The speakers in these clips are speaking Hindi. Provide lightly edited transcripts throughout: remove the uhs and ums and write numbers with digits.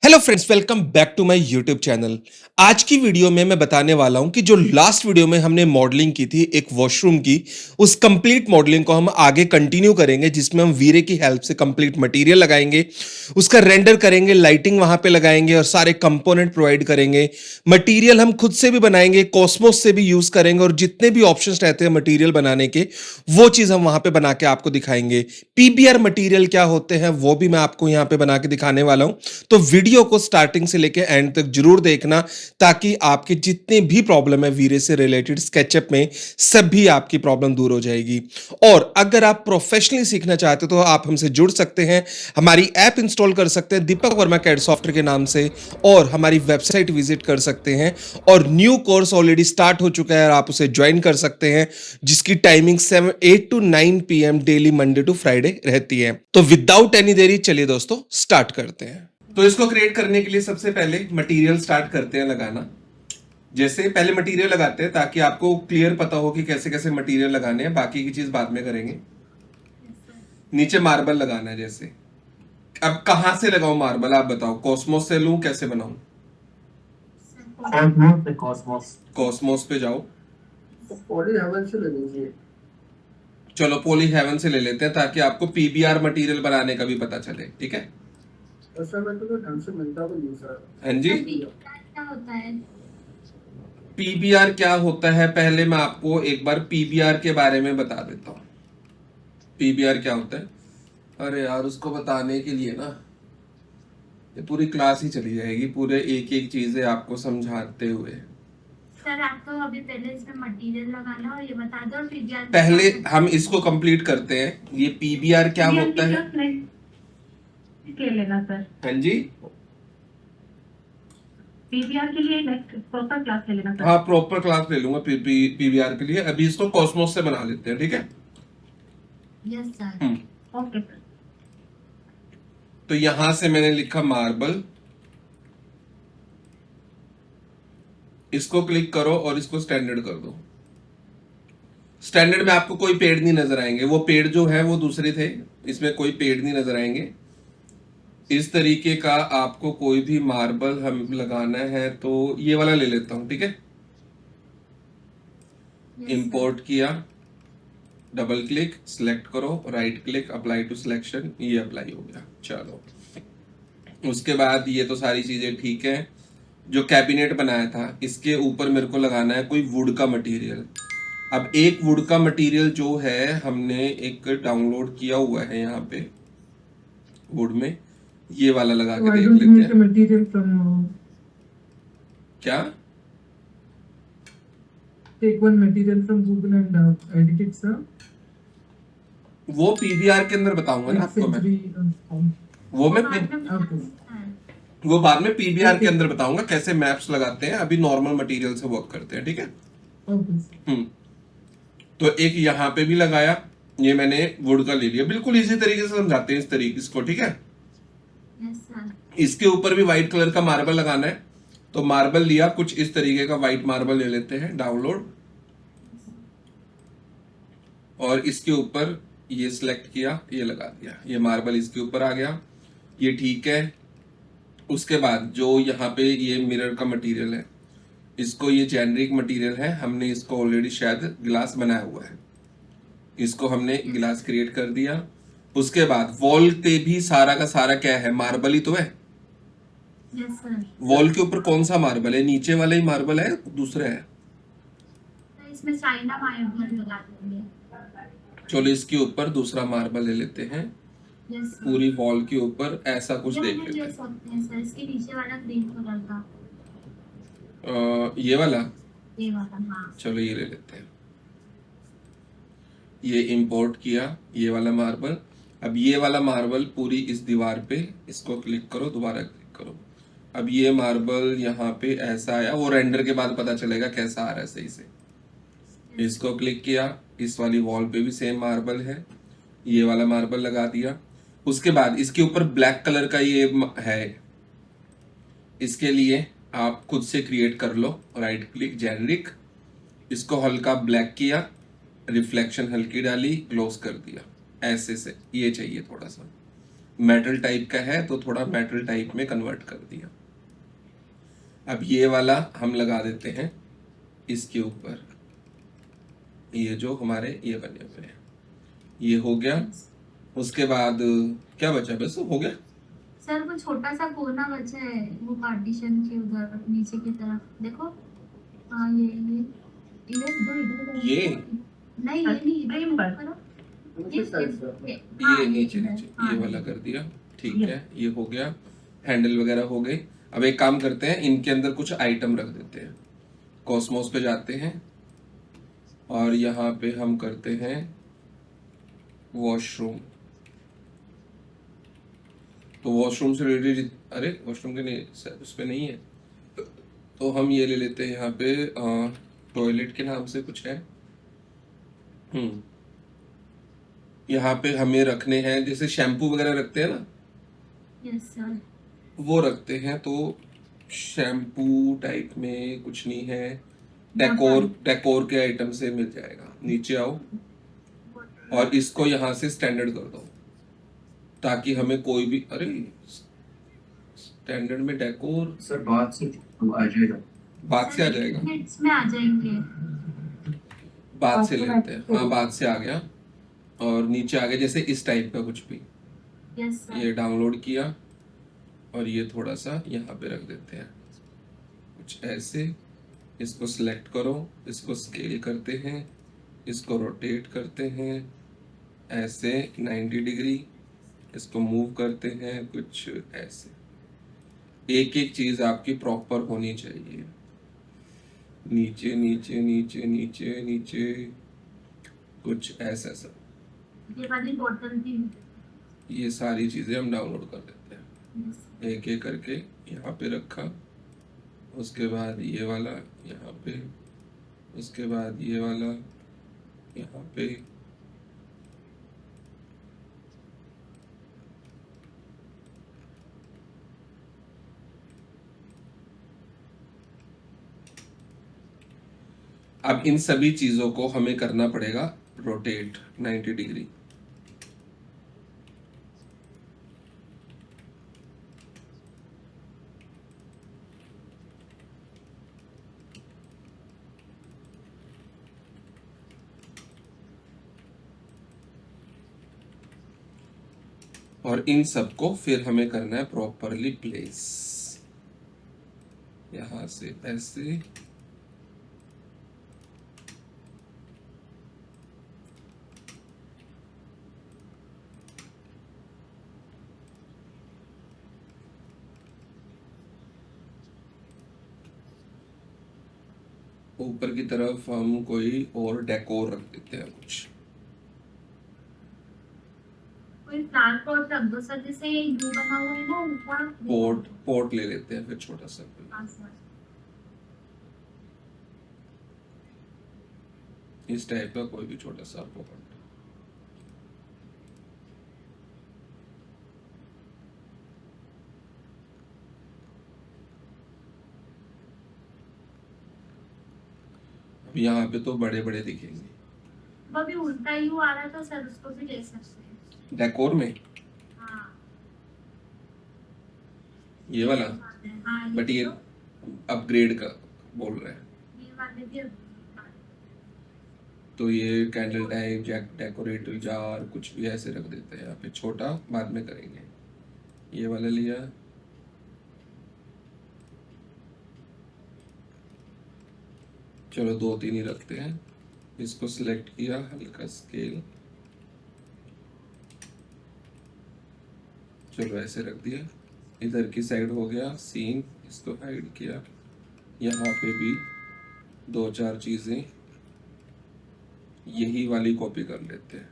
Hello friends, welcome back to my YouTube channel. आज की वीडियो में मैं बताने वाला हूं कि जो लास्ट वीडियो में हमने मॉडलिंग की थी एक वॉशरूम की, उस कंप्लीट मॉडलिंग को हम आगे कंटिन्यू करेंगे, जिसमें हम वीरे की हेल्प से कंप्लीट मटेरियल लगाएंगे, उसका रेंडर करेंगे, लाइटिंग वहां पे लगाएंगे और सारे कंपोनेंट प्रोवाइड करेंगे। मटेरियल हम खुद से भी बनाएंगे, कॉस्मोस से भी यूज करेंगे और जितने भी ऑप्शंस रहते हैं मटेरियल बनाने के, वो चीज हम वहां पे बना के आपको दिखाएंगे। पीबीआर मटेरियल क्या होते हैं वो भी मैं आपको यहाँ पे बना के दिखाने वाला हूं। तो वीडियो को स्टार्टिंग से लेके एंड तक जरूर देखना, ताकि आपके जितने भी प्रॉब्लम है वीरे से रिलेटेड स्केचअप में, सभी आपकी प्रॉब्लम दूर हो जाएगी। और अगर आप प्रोफेशनली सीखना चाहते हो तो आप हमसे जुड़ सकते हैं, हमारी ऐप इंस्टॉल कर सकते हैं दीपक वर्मा कैड सॉफ्टवेयर के नाम से, और हमारी वेबसाइट विजिट कर सकते हैं। और न्यू कोर्स ऑलरेडी स्टार्ट हो चुका है और आप उसे ज्वाइन कर सकते हैं, जिसकी timing 8 to 9 PM daily Monday to Friday रहती है। तो विदाउट एनी देरी चलिए दोस्तों स्टार्ट करते हैं। तो इसको क्रिएट करने के लिए सबसे पहले मटेरियल स्टार्ट करते हैं लगाना। जैसे पहले मटेरियल लगाते हैं ताकि आपको क्लियर पता हो कि कैसे कैसे मटेरियल लगाने हैं, बाकी की चीज बाद में करेंगे। नीचे मार्बल लगाना है। जैसे अब कहां से लगाऊं मार्बल, आप बताओ। कॉस्मोस से लूं, कैसे बनाऊं? कॉस्मोस पे जाओ। पॉली हेवन से ले लीजिए। चलो पॉली हेवन से ले लेते हैं, ताकि आपको पीबीआर मटेरियल बनाने का भी पता चले। ठीक है सर, मैं तो ढंग से मिलता भी नहीं सर। हाँ जी। क्या होता है? पीबीआर क्या होता है, पहले मैं आपको एक बार पीबीआर के बारे में बता देता हूँ। पीबीआर क्या होता है? अरे यार, उसको बताने के लिए ना ये पूरी क्लास ही चली जाएगी, पूरे एक एक चीजें आपको समझाते हुए। सर आप तो अभी पहले इसमें मटेरियल लगाना और ये बता दो, और पीबीआर पहले हम इसको कंप्लीट करते हैं। ये पीबीआर क्या होता है? ले लेना सर। हाँ जी, पीबीआर के लिए नेक्स्ट प्रॉपर क्लास ले लेना सर। हाँ प्रॉपर क्लास ले लूंगा पीबीआर के लिए। अभी इसको कॉस्मोस से बना लेते हैं, ठीक है? Yes sir. Okay sir. तो यहां से मैंने लिखा मार्बल, इसको क्लिक करो और इसको स्टैंडर्ड कर दो। स्टैंडर्ड में आपको कोई पेड़ नहीं नजर आएंगे, वो पेड़ जो है वो दूसरे थे, इसमें कोई पेड़ नहीं नजर आएंगे। इस तरीके का आपको कोई भी मार्बल हम लगाना है तो ये वाला ले लेता हूं, ठीक है? इंपोर्ट किया, डबल क्लिक, सिलेक्ट करो, right click, apply to selection, ये अप्लाई हो गया। चलो उसके बाद ये तो सारी चीजें ठीक है। जो कैबिनेट बनाया था इसके ऊपर मेरे को लगाना है कोई वुड का मटेरियल। अब एक वुड का मटेरियल जो है हमने एक डाउनलोड किया हुआ है यहाँ पे वुड में, ये वाला लगा के देख लेते हैं। मटेरियल फ्रॉम क्या? Take one material from Google and edit it sir. वो पीबीआर के अंदर बताऊंगा ना आपको मैं। वो बाद में पीबीआर के अंदर बताऊंगा कैसे मैप्स लगाते हैं। अभी नॉर्मल मटेरियल से वर्क करते हैं, ठीक है? तो एक यहाँ पे भी लगाया, ये मैंने वुड का ले लिया। बिल्कुल इसी तरीके से समझाते हैं इस तरीके इसको, ठीक है? इसके ऊपर भी व्हाइट कलर का मार्बल लगाना है, तो मार्बल लिया, कुछ इस तरीके का व्हाइट मार्बल ले लेते हैं, डाउनलोड, और इसके ऊपर ये सिलेक्ट किया, ये लगा दिया, ये मार्बल इसके ऊपर आ गया, ये ठीक है। उसके बाद जो यहाँ पे ये मिरर का मटेरियल है, इसको, ये जेनरिक मटेरियल है, हमने इसको ऑलरेडी शायद गिलास बनाया हुआ है, इसको हमने गिलास क्रिएट कर दिया। उसके बाद वॉल पे भी सारा का सारा क्या है, मार्बल ही तो है। वॉल के ऊपर कौन सा मार्बल है? नीचे वाला ही मार्बल है, दूसरा है? इसमें चाइना मार्बल लगा देंगे। चलो इसके ऊपर दूसरा मार्बल ले लेते हैं, पूरी वॉल के ऊपर ऐसा कुछ देख लेते हैं। सर इसके नीचे वाला ग्रीन कलर का, ये वाला, हाँ। चलो ये ले लेते हैं। ये इंपोर्ट किया, ये वाला मार्बल। अब ये वाला मार्बल पूरी इस दीवार पे, इसको क्लिक करो, दोबारा क्लिक करो। अब ये मार्बल यहाँ पे ऐसा आया, वो रेंडर के बाद पता चलेगा कैसा आ रहा है सही से। इसको क्लिक किया, इस वाली वॉल पे भी सेम मार्बल है, ये वाला मार्बल लगा दिया। उसके बाद इसके ऊपर ब्लैक कलर का ये है, इसके लिए आप खुद से क्रिएट कर लो, राइट क्लिक, जेनरिक, इसको हल्का ब्लैक किया, रिफ्लेक्शन हल्की डाली, क्लोज कर दिया, ऐसे से ये चाहिए थोड़ा सा। मेटल टाइप का है तो थोड़ा मेटल टाइप में कन्वर्ट कर दिया। अब ये वाला हम लगा देते हैं इसके ऊपर, ये जो हमारे ये बने हुए हैं, ये हो गया। उसके बाद क्या बचा, बस हो गया। सर वो छोटा सा कोना बचा है वो पार्टीशन के उधर नीचे की तरफ देखो। हाँ ये इधर इधर ये नहीं ये नहीं इधर फ्रेम पर। करो। ये ये नीचे नीचे हाँ, ये वाला कर दिया, ठीक है, ये हो गया। हैंडल वगैरह हो गए। अब एक काम करते हैं, इनके अंदर कुछ आइटम रख देते हैं। कॉस्मोस पे जाते हैं और यहाँ पे हम करते हैं वॉशरूम। तो वॉशरूम से रिलेटेड, अरे वॉशरूम के नहीं सर, उस पे नहीं है, तो हम ये ले लेते हैं यहाँ पे टॉयलेट के नाम से कुछ है। यहाँ पे हमें रखने हैं जैसे शैम्पू वगैरह रखते हैं ना, यस सर। वो रखते हैं। तो शैम्पू टाइप में कुछ नहीं है, डेकोर के आइटम से मिल जाएगा। नीचे आओ और इसको यहाँ से स्टैंडर्ड कर दो ताकि हमें कोई भी, अरे स्टैंडर्ड में डेकोर सर बात से आ जाएगा। बात से आ जाएगा, किड्स में आ जाएंगे। बात से लेते हैं, हाँ बात से आ गया। और नीचे आ गया जैसे इस टाइप का कुछ भी, यस सर। ये डाउनलोड किया और ये थोड़ा सा यहाँ पे रख देते हैं कुछ ऐसे। इसको सिलेक्ट करो, इसको स्केल करते हैं, इसको रोटेट करते हैं ऐसे 90 डिग्री, इसको मूव करते हैं कुछ ऐसे। एक एक चीज आपकी प्रॉपर होनी चाहिए, नीचे नीचे नीचे नीचे नीचे कुछ ऐसा सब। ये वाली बोतल भी ये सारी चीजें हम डाउनलोड कर देते हैं यस। एक एक करके। यहाँ पे रखा, उसके बाद ये वाला यहाँ पे, उसके बाद ये वाला यहाँ पे। अब इन सभी चीजों को हमें करना पड़ेगा रोटेट 90 डिग्री। और इन सबको फिर हमें करना है प्रॉपरली प्लेस, यहां से ऐसे। ऊपर की तरफ हम कोई और डेकोर रख देते हैं कुछ। कोई फ्लावर पॉट रख दो सर, जैसे ये यू बना हुआ है ना ऊपर। पोर्ट ले लेते हैं फिर छोटा सा कोई। हाँ सर। इस टाइप का कोई भी छोटा सा पोर्ट। अब यहाँ पे तो बड़े बड़े दिखेंगे। वो भी उल्टा यू आ रहा था सर, उसको भी ले सकते हैं। डेकोर में हाँ ये वाला, हाँ बट ये तो, अपग्रेड का बोल रहे हैं। ये वाले भी तो ये कैंडल टाइप डेकोरेटिव जार कुछ भी ऐसे रख देते हैं यहाँ पे, छोटा बाद में करेंगे। ये वाला लिया, चलो 2-3 ही रखते हैं। इसको सिलेक्ट किया, हल्का स्केल, चलो ऐसे रख दिया। इधर की साइड हो गया सीन, इसको हाइड किया। यहाँ पे भी 2-4 चीजें यही वाली कॉपी कर लेते हैं।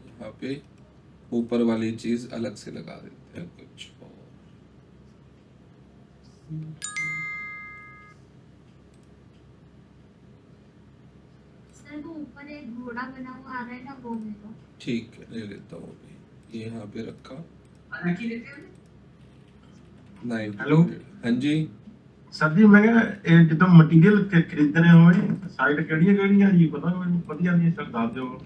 यहाँ पे ऊपर वाली चीज अलग से लगा देते हैं कुछ और। सर वो ऊपर एक घोड़ा बना हुआ आ रहा है ना, वो ले लो। ठीक है, ले लेता हूँ अभी। ये यहाँ पे रखा। 9। हेलो। हाँ जी, ਸਰ ਜੀ ਮੈਂ ਕਿਹਾ ਇਹ ਜਦੋਂ ਮਟੀਰੀਅਲ ਖਰੀਦਣੇ ਹੋਵੇ ਸਾਈਟ ਕਿਹੜੀਆਂ ਜੀ ਪਤਾ ਮੈਨੂੰ ਵਧੀਆ ਨਹੀਂ ਸਰ ਦੱਸ ਦਿਓ।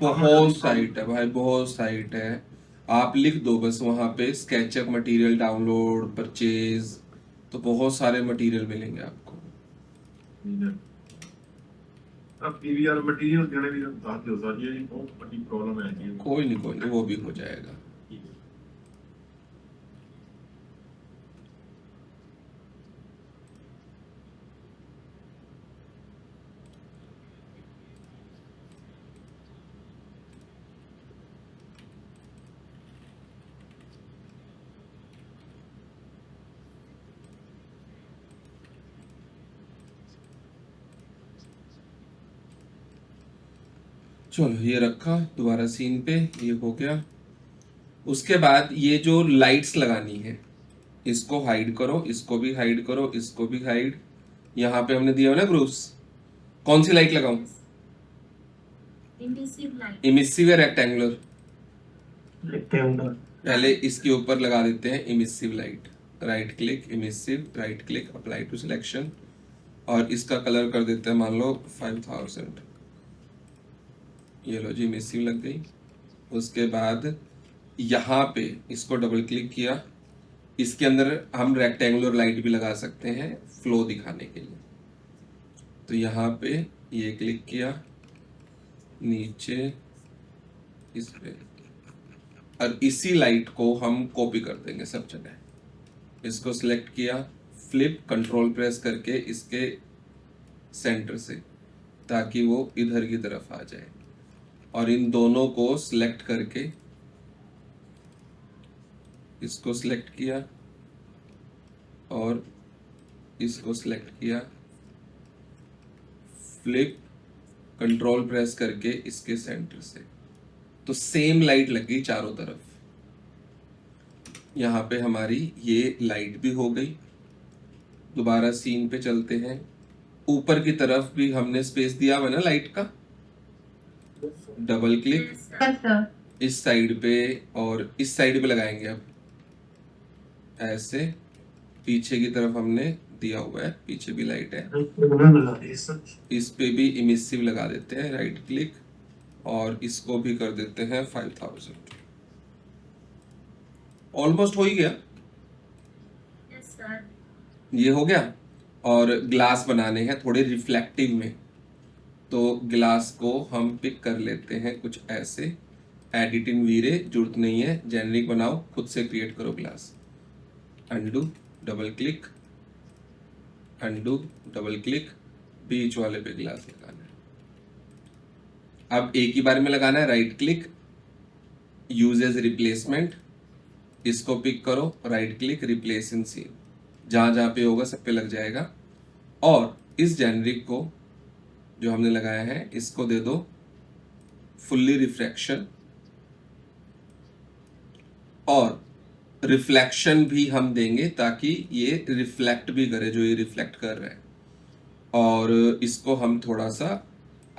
बहुत साइट है भाई, बहुत साइट है। आप लिख दो बस वहाँ पे स्केचअप मटेरियल डाउनलोड परचेज, तो बहुत सारे मटेरियल मिलेंगे आपको। अब पीवीआर मटेरियल देने भी ਦੱਸ ਦਿਓ ਸਰ ਜੀ ਬਹੁਤ ਵੱਡੀ ਪ੍ਰੋਬਲਮ ਹੈ ਜੀ। कोई नहीं वो भी हो जाएगा। चलो ये रखा, दोबारा सीन पे ये हो गया। उसके बाद ये जो लाइट्स लगानी है इसको हाइड करो, इसको भी हाइड करो, इसको भी हाइड। यहाँ पे हमने दिया है ना ग्रुप्स, कौन सी लाइट लगाऊं? Emissive light. इमिसिव या रेक्टेंगुलर? रेक्टेंगुलर। पहले इसके ऊपर लगा देते हैं emissive light. Right click emissive, right click apply to selection, और इसका कलर कर देते हैं मान लो 5000। ये लो जी इमिसिव लग गई। उसके बाद यहाँ पे इसको डबल क्लिक किया, इसके अंदर हम रेक्टेंगुलर लाइट भी लगा सकते हैं फ्लो दिखाने के लिए। तो यहाँ पे ये क्लिक किया, नीचे इस पे, और इसी लाइट को हम कॉपी कर देंगे सब जगह। इसको सिलेक्ट किया, फ्लिप कंट्रोल प्रेस करके इसके सेंटर से, ताकि वो इधर की तरफ आ जाए। और इन दोनों को सिलेक्ट करके इसको सिलेक्ट किया और इसको सिलेक्ट किया, फ्लिप कंट्रोल प्रेस करके इसके सेंटर से, तो सेम लाइट लग गई चारों तरफ। यहाँ पे हमारी ये लाइट भी हो गई। दोबारा सीन पे चलते हैं। ऊपर की तरफ भी हमने स्पेस दिया हुआ ना लाइट का, डबल क्लिक यस सर। इस साइड पे और इस साइड पे लगाएंगे। अब ऐसे पीछे की तरफ हमने दिया हुआ है, पीछे भी लाइट है, इस पे भी इमिसिव लगा देते हैं। राइट क्लिक और इसको भी कर देते हैं 5000। ऑलमोस्ट हो ही गया, यस सर। ये हो गया। और ग्लास बनाने हैं थोड़े रिफ्लेक्टिव में, तो ग्लास को हम पिक कर लेते हैं कुछ ऐसे। एडिट इन वीरे जरूरत नहीं है, जेनरिक बनाओ, खुद से क्रिएट करो glass. Undo double click, undo double click, बीच वाले पे ग्लास लगाना है। अब एक ही बार में लगाना है। Right click, use as replacement, इसको पिक करो, right click, replace in scene, जहां जहां पे होगा सब पे लग जाएगा। और इस जेनरिक को जो हमने लगाया है इसको दे दो फुल्ली रिफ्रैक्शन, और रिफ्लेक्शन भी हम देंगे ताकि ये रिफ्लेक्ट भी करे जो ये रिफ्लेक्ट कर रहा है। और इसको हम थोड़ा सा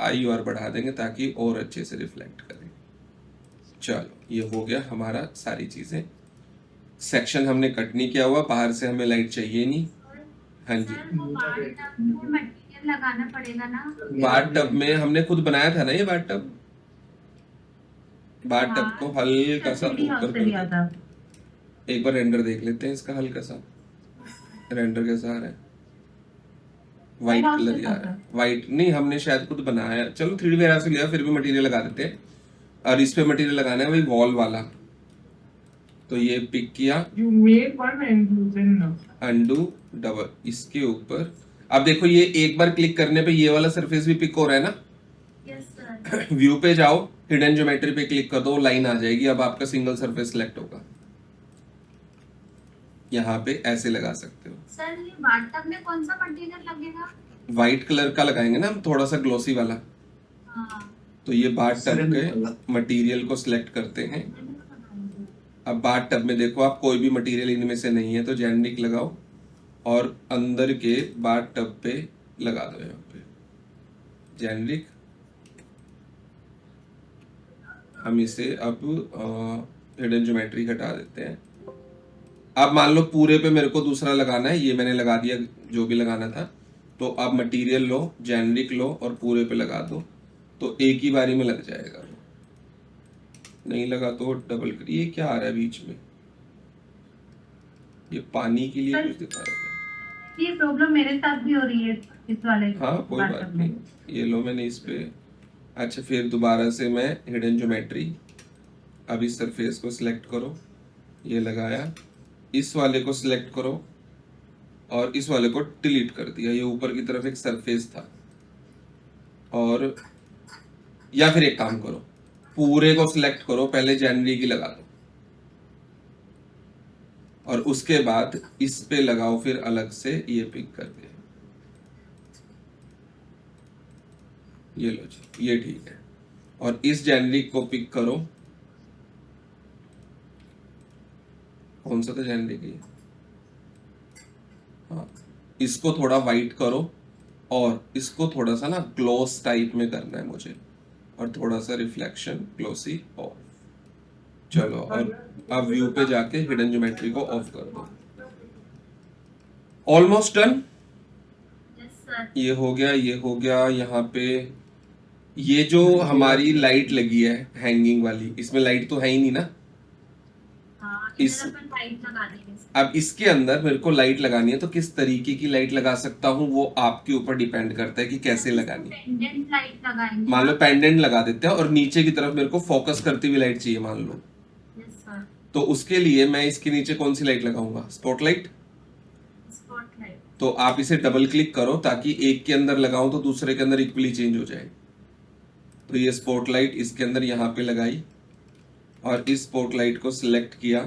आई और बढ़ा देंगे ताकि और अच्छे से रिफ्लेक्ट करे। चलो ये हो गया हमारा सारी चीजें। सेक्शन हमने कट नहीं किया हुआ, बाहर से हमें लाइट चाहिए नहीं। हाँ जी, सर वो मटेरियल लगाना पड़ेगा ना। बाथ टब में हमने खुद बनाया था ना ये बाथ टब। बाथ टब को हल्का सा सब्सिडी ऊपर हाउस से कर लिया दो। था। एक बार रेंडर देख लेते हैं इसका, हल्का सा रेंडर कैसा आ रहा है। वाइट हाउस कलर से ही आ था रहा है। वाइट नहीं, हमने शायद खुद बनाया। चलो 3D वेयर से लिया, फिर भी मटेरियल लगा देते हैं। और इस पे मटेरियल लगाना है वही वॉल वाला, तो ये पिक किया, You made one and then undo double, इसके ऊपर। अब देखो ये एक बार क्लिक करने पे ये वाला सरफेस भी पिक हो रहा है ना। Yes sir. व्यू पे जाओ, हिडन ज्योमेट्री पे क्लिक कर दो, लाइन आ जाएगी। अब आपका सिंगल सरफेस सिलेक्ट होगा। यहाँ पे ऐसे लगा सकते हो। सर ये बाथटब में कौन सा मटेरियल लगेगा? व्हाइट कलर का लगाएंगे ना हम, थोड़ा सा ग्लोसी वाला। हाँ। तो ये बाथ टब के मटेरियल को सिलेक्ट करते हैं। अब बाथ टब में देखो आप कोई भी मटेरियल इनमें से नहीं है, तो जेनरिक लगाओ और अंदर के बाथ टब पे लगा दो। यहाँ पे जेनरिक, हम इसे अब हिडन ज्योमेट्री हटा देते हैं। अब मान लो पूरे पे मेरे को दूसरा लगाना है, ये मैंने लगा दिया जो भी लगाना था। तो आप मटेरियल लो, जेनरिक लो और पूरे पे लगा दो, तो एक ही बारी में लग जाएगा। नहीं लगा तो डबल कर। ये क्या आ रहा है बीच में? ये पानी के लिए कुछ दिखा रहा है। ये प्रॉब्लम मेरे साथ भी हो रही है इस वाले हाँ कोई बात WhatsApp में। नहीं, ये लो मैंने इस पे। अच्छा फिर दोबारा से मैं हिडन ज्योमेट्री, अब इस सरफेस को सिलेक्ट करो, ये लगाया, इस वाले को सिलेक्ट करो और इस वाले को डिलीट कर दिया। ये ऊपर की तरफ एक सरफेस था। और या फिर एक काम करो, पूरे को सिलेक्ट करो, पहले जनवरी की लगा दो और उसके बाद इस पे लगाओ फिर अलग से ये पिक करके। ये लो जी, ये ठीक है। और इस जेनरिक को पिक करो, कौन सा था जेनरिक ये? हाँ, इसको थोड़ा वाइट करो और इसको थोड़ा सा ना ग्लॉस टाइप में करना है मुझे, और थोड़ा सा रिफ्लेक्शन ग्लोसी ऑफ। चलो और अब व्यू पे जाके हिडन ज्योमेट्री को ऑफ कर दो। Almost done. Yes sir. ये हो गया, ये हो गया। यहाँ पे ये जो हमारी लाइट लगी है हैंगिंग वाली, इसमें लाइट तो है ही नहीं ना। हाँ, इस- इधर अपन लाइट लगा देंगे। अब इसके अंदर मेरे को लाइट लगानी है, तो किस तरीके की लाइट लगा सकता हूँ वो आपके ऊपर डिपेंड करता है कि कैसे लगानी है। पेंडेंट लाइट लगाएंगे। मान लो पेंडेंट लगा देते हैं और नीचे की तरफ मेरे को फोकस करती हुई लाइट चाहिए मान लो, यस सर। तो उसके लिए मैं इसके नीचे कौन सी लाइट लगाऊंगा? स्पॉटलाइट। स्पॉटलाइट। तो आप इसे डबल क्लिक करो ताकि एक के अंदर लगाऊं तो दूसरे के अंदर इक्वली चेंज हो जाए। तो ये स्पॉटलाइट इसके अंदर यहाँ पे लगाई और इस स्पॉटलाइट को सिलेक्ट किया,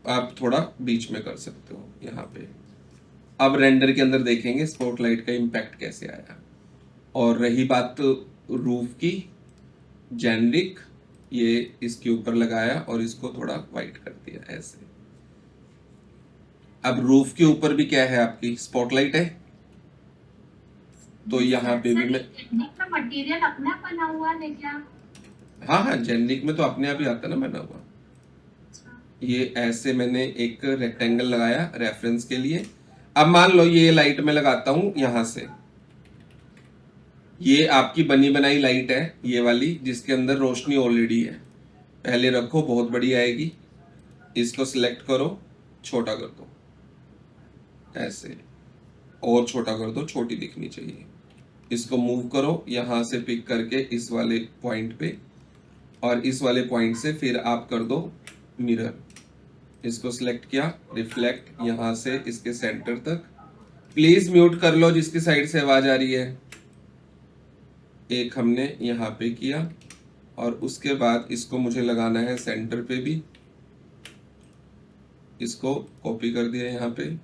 आप थोड़ा बीच में कर सकते हो यहाँ पे। अब रेंडर के अंदर देखेंगे स्पॉटलाइट का इम्पैक्ट कैसे आया। और रही बात रूफ की, जेनरिक ये इसके ऊपर लगाया और इसको थोड़ा वाइट कर दिया ऐसे। अब रूफ के ऊपर भी क्या है आपकी? स्पॉटलाइट है। तो यहाँ पे भी मैं, का मटेरियल अपना बना हुआ है क्या? हाँ हाँ जेनरिक में तो अपने आप ही आता ना बना हुआ। ये ऐसे मैंने एक रेक्टेंगल लगाया रेफरेंस के लिए। अब मान लो ये लाइट में लगाता हूं यहां से, ये आपकी बनी बनाई लाइट है ये वाली, जिसके अंदर रोशनी ऑलरेडी है। पहले रखो, बहुत बड़ी आएगी। इसको सिलेक्ट करो, छोटा कर दो ऐसे, और छोटा कर दो, छोटी दिखनी चाहिए। इसको मूव करो यहां से पिक करके इस वाले पॉइंट पे, और इस वाले पॉइंट से फिर आप कर दो मिरर। इसको सिलेक्ट किया, रिफ्लेक्ट यहां से इसके सेंटर तक। प्लीज म्यूट कर लो जिसकी साइड से आवाज आ रही है। एक हमने यहाँ पे किया और उसके बाद इसको मुझे लगाना है सेंटर पे भी। इसको कॉपी कर दिया यहाँ पे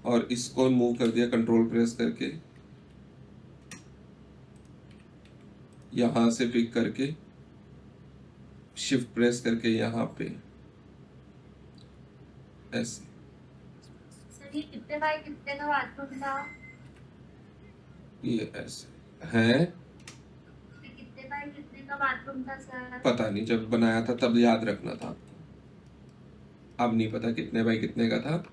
और इसको मूव कर दिया कंट्रोल प्रेस करके, यहां से पिक करके शिफ्ट प्रेस करके यहाँ पे ऐसे। सर ये कितने बाय कितने का बाथरूम था? ये ऐसे है। ये कितने बाय कितने का बाथरूम था सर? पता नहीं, जब बनाया था तब याद रखना था आपको। अब नहीं पता कितने बाई कितने का था।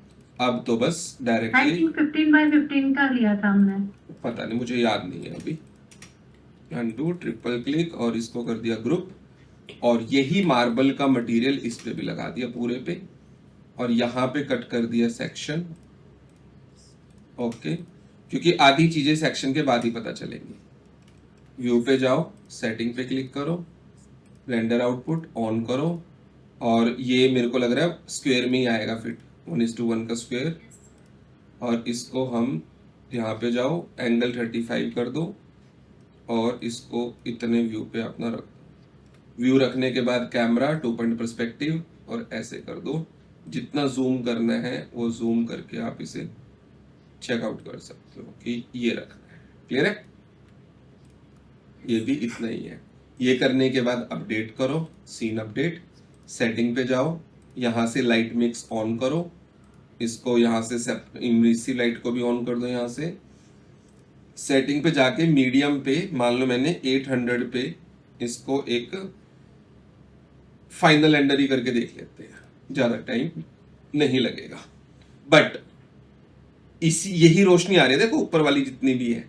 अब तो बस आई डायरेक्टली थिंक 15 बाय 15 का लिया था हमने। पता नहीं, मुझे याद नहीं है अभी। अनडू, ट्रिपल क्लिक और इसको कर दिया ग्रुप, और यही मार्बल का मटेरियल इस पे भी लगा दिया पूरे पे, और यहाँ पे कट कर दिया सेक्शन। ओके, क्योंकि आधी चीजें सेक्शन के बाद ही पता चलेंगी। व्यू पे जाओ, सेटिंग पे क्लिक करो, रेंडर आउटपुट ऑन करो, और ये मेरे को लग रहा है स्क्वायर में ही आएगा फिट, 1:1 का स्क्वायर। और इसको हम यहाँ पे जाओ, एंगल 35 कर दो और इसको इतने व्यू पे अपना रख दो। व्यू रखने के बाद कैमरा 2 पॉइंट पर्सपेक्टिव और ऐसे कर दो। जितना जूम करना है वो जूम करके आप इसे चेकआउट कर सकते हो कि ये रखना है। क्लियर है? ये भी इतना ही है। ये करने के बाद अपडेट करो, सीन अपडेट, सेटिंग पे जाओ, यहाँ से लाइट मिक्स ऑन करो, इसको यहाँ से इमर्सिव लाइट को भी ऑन कर दो। यहाँ से सेटिंग पे जाके मीडियम पे, मान लो मैंने 800 पे इसको एक फाइनल एंडर ही करके देख लेते हैं, ज़्यादा टाइम नहीं लगेगा। बट इसी यही रोशनी आ रही है, देखो ऊपर वाली जितनी भी है,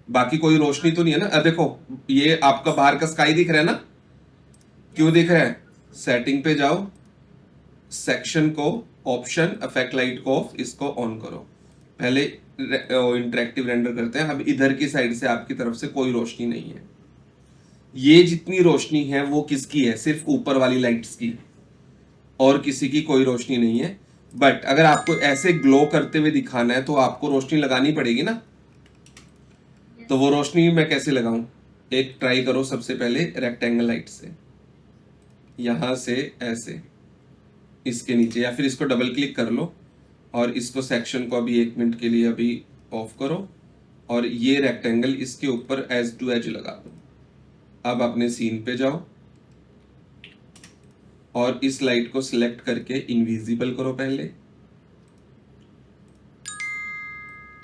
बाकी कोई रोशनी तो नहीं है ना। अब देखो ये आपका बाहर का स्काई दिख रहा है ना, क्यों दिख रहा है? सेटिंग पे जाओ, सेक्शन को, ऑप्शन, इफेक्ट लाइट को ऑफ, इसको ऑन करो। पहले इंटरेक्टिव रेंडर करते हैं। अब इधर की साइड से आपकी तरफ से कोई रोशनी नहीं है। ये जितनी रोशनी है वो किसकी है? सिर्फ ऊपर वाली लाइट्स की, और किसी की कोई रोशनी नहीं है। बट अगर आपको ऐसे ग्लो करते हुए दिखाना है तो आपको रोशनी लगानी पड़ेगी ना। तो वो रोशनी मैं कैसे लगाऊं? एक ट्राई करो सबसे पहले रेक्टेंगल लाइट से, यहां से ऐसे इसके नीचे, या फिर इसको डबल क्लिक कर लो और इसको सेक्शन को अभी 1 मिनट के लिए अभी ऑफ करो और ये रेक्टेंगल इसके ऊपर एज टू एज लगा दो। अब अपने सीन पे जाओ और इस लाइट को सिलेक्ट करके इनविजिबल करो। पहले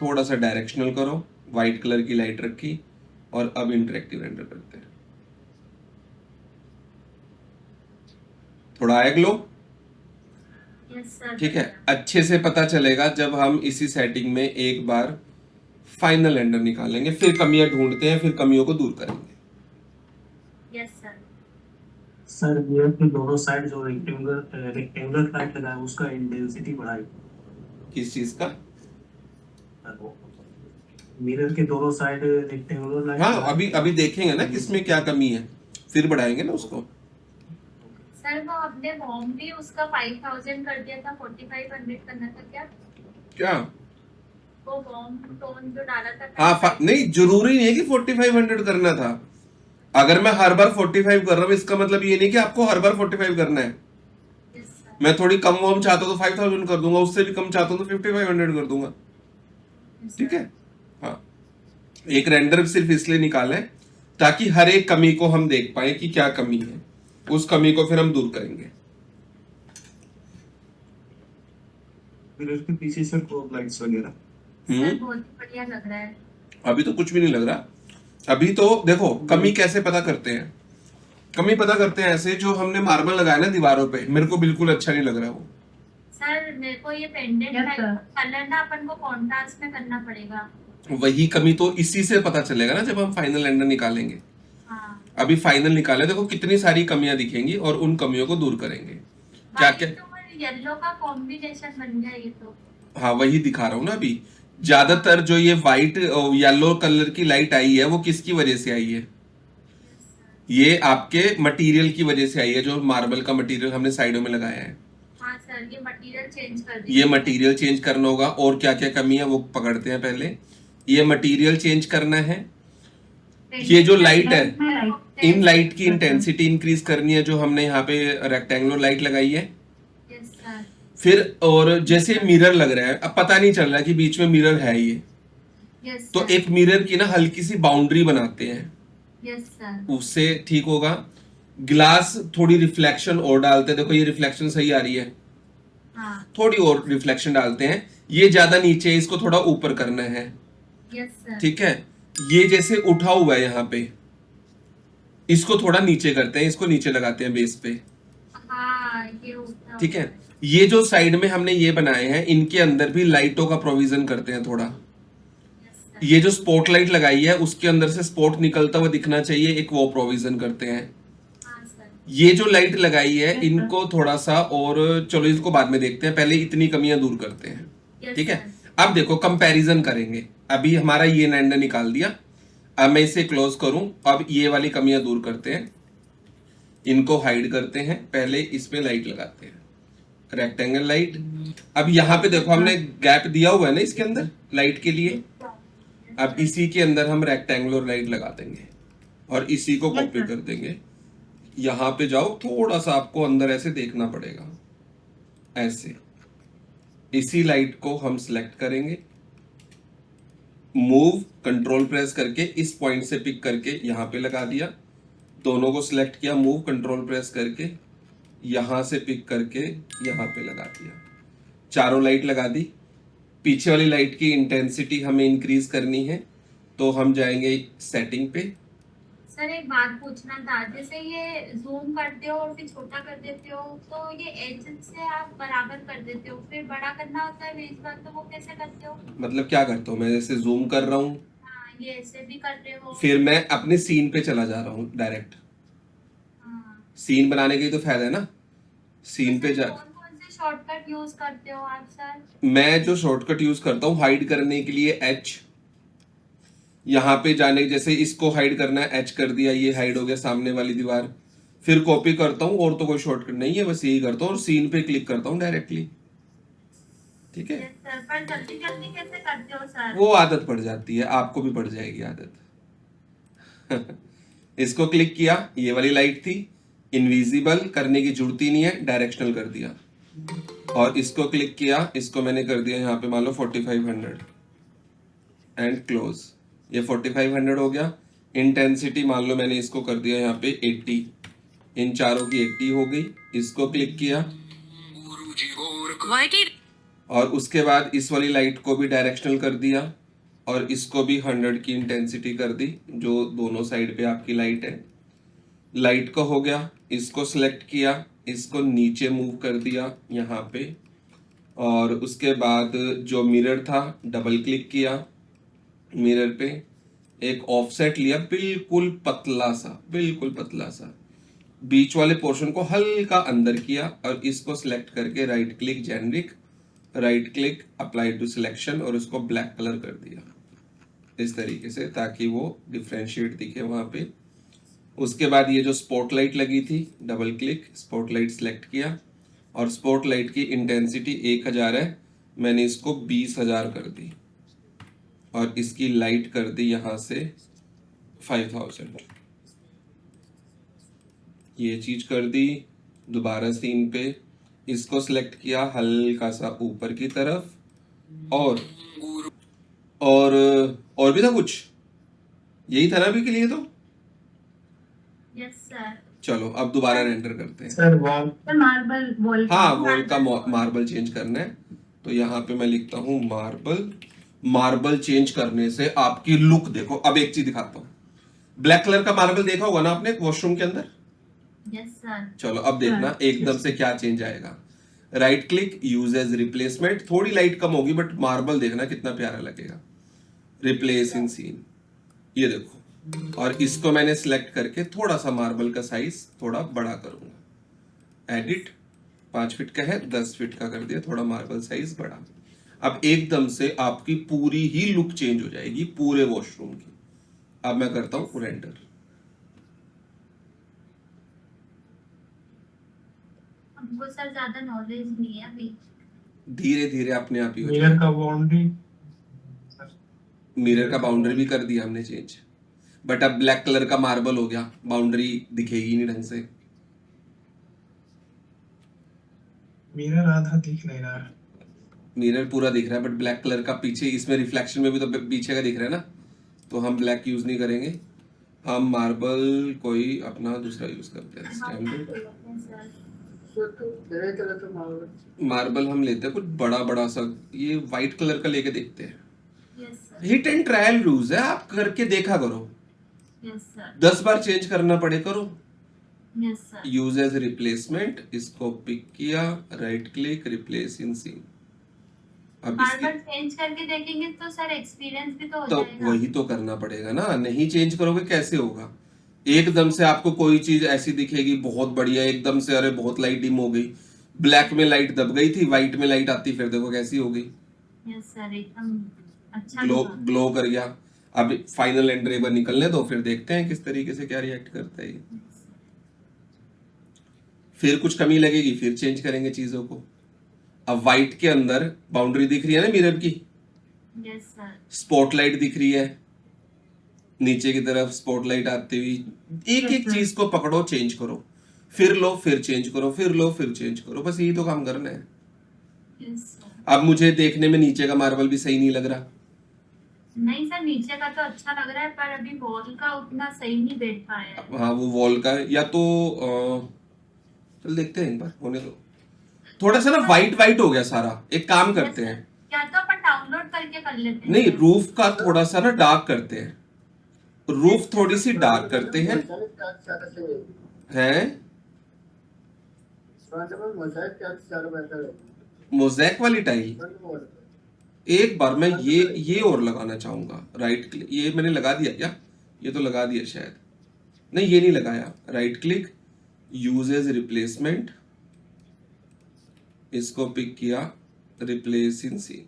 थोड़ा सा डायरेक्शनल करो, व्हाइट कलर की लाइट रखी, और अब इंटरेक्टिव रेंडर करते हैं। थोड़ा आया ग्लो, यस सर। ठीक है। अच्छे से पता चलेगा जब हम इसी सेटिंग में एक बार फाइनल रेंडर निकालेंगे, फिर कमियां ढूंढते हैं, फिर कमियों को दूर करेंगे। Yes sir. सर मिरर के दोनों साइड जो रेक्टेंगुलर लाइट लगा है उसका इंटेंसिटी बढ़ाई। किस चीज का? मिरर के दोनों साइड रेक्टेंगुलर लाइट। हाँ, अभी अभी देखेंगे ना किसमें क्या कमी है, फिर बढ़ाएंगे ना उसको। सर वो अपने बॉम्ब भी उसका 5000 कर दिया था, 4500 करना था क्या? क्या? वो बॉम्ब टोन जो डाला था। हाँ, नहीं जरूरी नहीं है कि 4500 करना था। अगर मैं हर बार 45 कर रहा हूँ इसका मतलब ये नहीं कि आपको हर बार 45 करना है। Yes sir. मैं थोड़ी कम वॉम चाहता हूँ तो 5000 कर दूंगा, उससे भी कम चाहता हूँ तो 5500 कर दूंगा। यस ठीक सर। है। हाँ, एक रेंडर सिर्फ इसलिए निकाले ताकि हर एक कमी को हम देख पाए कि क्या कमी है, उस कमी को फिर हम दूर करेंगे। मिरर के पीछे सर प्रोब लाइट्स वगैरह। सर बहुत ही बढ़िया लग रहा है। अभी तो कुछ भी नहीं लग रहा। अभी तो देखो कमी कैसे पता करते हैं। कमी पता करते हैं ऐसे, जो हमने मार्बल लगाया ना दीवारों पे, मेरे को बिल्कुल अच्छा नहीं लग रहा वो। सर मेरे को ये पेंडेंट Yes, sir. कलर ना अपन को कॉन्ट्रास्ट में करना पड़ेगा। वही कमी तो इसी से पता चलेगा ना जब हम फाइनल रेंडर निकालेंगे। हाँ। अभी फाइनल निकाले, देखो कितनी सारी कमियां दिखेंगी और उन कमियों को दूर करेंगे। क्या क्या? येलो का कॉम्बिनेशन बन गया ये तो। हाँ, वही दिखा रहा हूँ ना अभी। ज्यादातर जो ये व्हाइट येलो कलर की लाइट आई है वो किसकी वजह से आई है? ये आपके मटेरियल की वजह से आई है, जो मार्बल का मटेरियल हमने साइडों में लगाया है। हाँ सर, ये मटेरियल चेंज कर ये मटेरियल चेंज करना होगा। और क्या क्या कमी है वो पकड़ते हैं पहले। ये मटेरियल चेंज करना है। ये जो लाइट है, इन लाइट की इंटेंसिटी इंक्रीज करनी है, जो हमने यहाँ पे रेक्टेंगुलर लाइट लगाई है। Yes sir. फिर और जैसे मिरर लग रहा है, अब पता नहीं चल रहा कि बीच में मिरर है ये, यस तो एक मिरर की ना हल्की सी बाउंड्री बनाते हैं, यस सर। उससे ठीक होगा। ग्लास थोड़ी रिफ्लेक्शन और डालते हैं, देखो ये रिफ्लेक्शन सही आ रही है, हाँ। थोड़ी और रिफ्लेक्शन डालते हैं। ये ज्यादा नीचे है, इसको थोड़ा ऊपर करना है। Yes sir. ठीक है। ये जैसे उठा हुआ है यहाँ पे, इसको थोड़ा नीचे करते हैं, इसको नीचे लगाते हैं बेस पे। हाँ, ये उठा ठीक है। हुआ ये जो साइड में हमने ये बनाए हैं, इनके अंदर भी लाइटों का प्रोविजन करते हैं थोड़ा। Yes sir. ये जो स्पॉट लाइट लगाई है उसके अंदर से स्पॉट निकलता हुआ दिखना चाहिए, एक वो प्रोविजन करते हैं। हाँ सर। ये जो लाइट लगाई है इनको थोड़ा सा, और चलो इसको बाद में देखते हैं, पहले इतनी कमियां दूर करते हैं। यस ठीक है। सर। अब देखो कंपैरिजन करेंगे। अभी हमारा ये रेंडर निकाल दिया, अब मैं इसे क्लोज करूं। अब ये वाली कमियां दूर करते हैं, इनको हाइड करते हैं। पहले इसमें लाइट लगाते हैं, रेक्टेंगल लाइट। अब यहाँ पे देखो हमने गैप दिया हुआ है ना इसके अंदर लाइट के लिए। अब इसी के अंदर हम रेक्टेंगुलर लाइट लगा देंगे और इसी को Yes, कॉपी sir. कर देंगे। यहाँ पे जाओ, थोड़ा सा आपको अंदर ऐसे देखना पड़ेगा, ऐसे। इसी लाइट को हम सिलेक्ट करेंगे, मूव कंट्रोल प्रेस करके इस पॉइंट से पिक करके यहाँ पे लगा दिया। दोनों को सिलेक्ट किया, मूव कंट्रोल प्रेस करके यहाँ से पिक करके यहाँ पे लगा दिया। चारों लाइट लगा दी। पीछे वाली लाइट की इंटेंसिटी हमें इंक्रीज करनी है, तो हम जाएंगे सेटिंग पे। सर एक बात पूछना था, जैसे ये जूम करते हो और फिर छोटा कर देते हो, तो ये एज से आप बराबर कर देते हो, फिर बड़ा करना होता है बीच बार, तो वो कैसे करते हो? मतलब क्या करता हूँ मैं, जैसे जूम कर रहा हूँ, हाँ, ये ऐसे भी कर रहे हो। फिर मैं अपने सीन पे चला जा रहा हूँ डायरेक्ट। हाँ। सीन बनाने का ही तो फायदा है ना, सीन पे जा। कौन कौन से शॉर्टकट यूज करते हो आप सर? मैं जो शॉर्टकट यूज करता हूँ हाइड करने के लिए एच, यहाँ पे जाने जैसे इसको हाइड करना है, एच कर दिया, ये हाइड हो गया सामने वाली दीवार। फिर कॉपी करता हूँ, और तो कोई शॉर्टकट नहीं है, बस यही करता हूँ और सीन पे क्लिक करता हूँ डायरेक्टली। ठीक है, यस सर, पर जल्दी जल्दी कैसे करते हो सर? वो आदत पड़ जाती है, आपको भी पड़ जाएगी आदत। इसको क्लिक किया, ये वाली लाइट थी, इनविजिबल करने की जरूरत ही नहीं है, डायरेक्शनल कर दिया। और इसको क्लिक किया, इसको मैंने कर दिया यहाँ पे मान लो 4500 एंड क्लोज। ये 4500 हो गया। इंटेंसिटी मान लो मैंने इसको कर दिया यहाँ पे 80, इन चारों की 80 हो गई। इसको क्लिक किया और उसके बाद इस वाली लाइट को भी डायरेक्शनल कर दिया और इसको भी 100 की इंटेंसिटी कर दी, जो दोनों साइड पे आपकी लाइट है। लाइट का हो गया, इसको सिलेक्ट किया, इसको नीचे मूव कर दिया यहाँ पे, और उसके बाद जो मिरर था डबल क्लिक किया, मिरर पे एक ऑफसेट लिया, बिल्कुल पतला सा, बिल्कुल पतला सा, बीच वाले पोर्शन को हल्का अंदर किया और इसको सिलेक्ट करके right click generic, right click apply to selection और उसको ब्लैक कलर कर दिया इस तरीके से, ताकि वो डिफरेंशिएट दिखे वहां पे। उसके बाद ये जो स्पॉटलाइट लगी थी, डबल क्लिक, स्पॉटलाइट सिलेक्ट किया और स्पॉटलाइट की इंटेंसिटी 1000 है, मैंने इसको 20000 कर दी और इसकी लाइट कर दी यहां से 5000। ये चीज कर दी। दोबारा सीन पे इसको सिलेक्ट किया हल्का सा ऊपर की तरफ, और भी था कुछ, यही था ना अभी के लिए तो। Yes sir. चलो अब दोबारा रेंडर करते हैं। Sir wall sir marble wall हाँ, वॉल का मार्बल चेंज करना है, तो यहाँ पे मैं लिखता हूँ मार्बल। मार्बल चेंज करने से आपकी लुक देखो। अब एक चीज दिखाता हूँ, ब्लैक कलर का मार्बल देखा होगा ना आपने वॉशरूम के अंदर। Yes sir. चलो अब देखना एकदम से क्या चेंज आएगा। Right click, use as replacement, थोड़ी लाइट कम होगी बट मार्बल देखना कितना प्यारा लगेगा। रिप्लेस इन सीन, ये देखो, और इसको मैंने सिलेक्ट करके थोड़ा सा मार्बल का साइज थोड़ा बड़ा करूंगा। एडिट, 5 फीट का है, 10 फीट का कर दिया, थोड़ा मार्बल साइज बड़ा। अब एकदम से आपकी पूरी ही लुक चेंज हो जाएगी पूरे वॉशरूम की। अब मैं करता हूं रेंडर। हमको सर ज्यादा नॉलेज नहीं है अभी। धीरे धीरे अपने आप ही हो मिरर जाएगा। का बाउंड्री मिरर का बाउंड्री भी कर दिया हमने चेंज, बट अब ब्लैक कलर का मार्बल हो गया, बाउंड्री दिखेगी नहीं ढंग से। मिरर आधा दिख नहीं रहा है। मिरर पूरा दिख रहा है बट ब्लैक कलर का पीछे, इसमें रिफ्लेक्शन में भी तो पीछे का दिख रहा है ना, तो हम ब्लैक यूज नहीं करेंगे, हम मार्बल कोई अपना दूसरा यूज करते हैं। स्टैंडर्ड मार्बल हम लेते हैं कुछ बड़ा बड़ा सा, ये व्हाइट कलर का लेके देखते हैं। Yes sir. Hit and trial रूज है, आप करके देखा करो, यस सर। 10 बार चेंज करना पड़े करो। Yes sir. Use as replacement, इसको पिक किया, right click, replace in scene. अब बार इसकी बार चेंज करके देखेंगे तो सर एक्सपीरियंस भी तो हो तो जाएगा। वही तो करना पड़ेगा ना, नहीं चेंज करोगे कैसे होगा। एकदम से आपको कोई चीज ऐसी दिखेगी बहुत बढ़िया, एकदम से अरे बहुत लाइट डिम हो गई, ब्लैक में लाइट दब गई थी, व्हाइट में लाइट आती, फिर देखो कैसी हो गई, यस सर, एकदम अच्छा ग्लो लगा। ग्लो कर गया। अब फाइनल एंट्री एक बार निकलने दो, फिर देखते हैं किस तरीके से क्या रिएक्ट करता है ये। फिर कुछ कमी लगेगी फिर चेंज करेंगे चीजों को। अब व्हाइट के अंदर बाउंड्री दिख रही है ना मिरर की, यस सर। स्पॉटलाइट दिख रही है नीचे की तरफ, स्पॉटलाइट आती हुई, एक एक चीज को पकड़ो, चेंज करो, फिर लो फिर चेंज करो, फिर लो फिर चेंज करो, बस यही तो काम करना है। Yes sir. अब मुझे देखने में नीचे का मार्बल भी सही नहीं लग रहा। नहीं सर, नीचे का तो अच्छा लग रहा है पर अभी वॉल का उतना सही नहीं बैठ पाया है। हाँ वो वॉल का है, या तो चल देखते हैं एक बार, होने दो। थोड़ा सा ना वाइट वाइट हो गया सारा, एक काम करते हैं, क्या तो अपन डाउनलोड करके कर लेते हैं। नहीं रूफ का थोड़ा सा ना डार्क करते हैं, रूफ थोड़ी सी डार्क करते हैं मोज़ेक वाली टाइल। एक बार मैं ये और लगाना चाहूंगा। राइट क्लिक, ये मैंने लगा दिया क्या? ये तो लगा दिया शायद, नहीं ये नहीं लगाया। Right click, use as replacement, इसको पिक किया, रिप्लेस इन सीन।